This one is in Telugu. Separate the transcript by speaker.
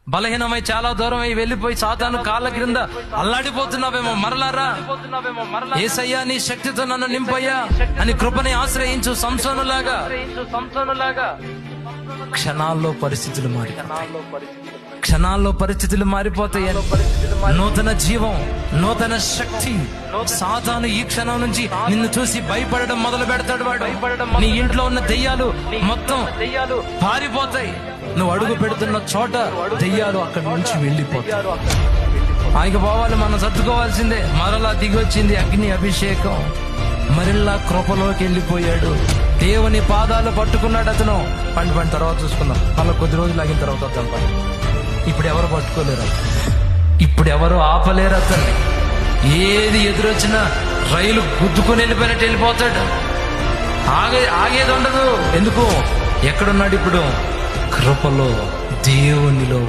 Speaker 1: బలహీనమై చాలా దూరం అయి వెళ్ళిపోయి సాతాను కాళ్ళ క్రింద అల్లాడిపోతున్నావేమో మరలారా. యేసయ్యా నీ శక్తితో నన్ను నింపయ్యా అని కృపని ఆశ్రయించు. సంసోనులాగా క్షణాల్లో పరిస్థితులు మారిపోతాయి. నూతన జీవం, నూతన శక్తి. సాతాను ఈ క్షణం నుంచి నిన్ను చూసి భయపడడం మొదలు పెడతాడు. వాడు నీ ఇంట్లో ఉన్న దెయ్యాలు మొత్తం పారిపోతాయి. నువ్వు అడుగు పెడుతున్న చోట దెయ్యాలు అక్కడి నుంచి వెళ్ళిపోతాయి. ఆయనకు పోవాలి, మనం సర్దుకోవాల్సిందే. మరలా దిగి వచ్చింది అగ్ని అభిషేకం. మరలా కృపలోకి వెళ్ళిపోయాడు. దేవుని పాదాలు పట్టుకున్నాడు అతను. పండి తర్వాత చూసుకుందాం. అలా కొద్ది రోజులు ఆగిన తర్వాత అతను ఇప్పుడు ఎవరు పట్టుకోలేరు, ఇప్పుడు ఎవరు ఆపలేరు అతన్ని. ఏది ఎదురొచ్చినా రైలు గుద్దుకొని వెళ్ళిపోయినట్టు వెళ్ళిపోతాడు. ఆగేది ఉండదు. ఎందుకు? ఎక్కడున్నాడు ఇప్పుడు? కృపలో, దేవునిలో.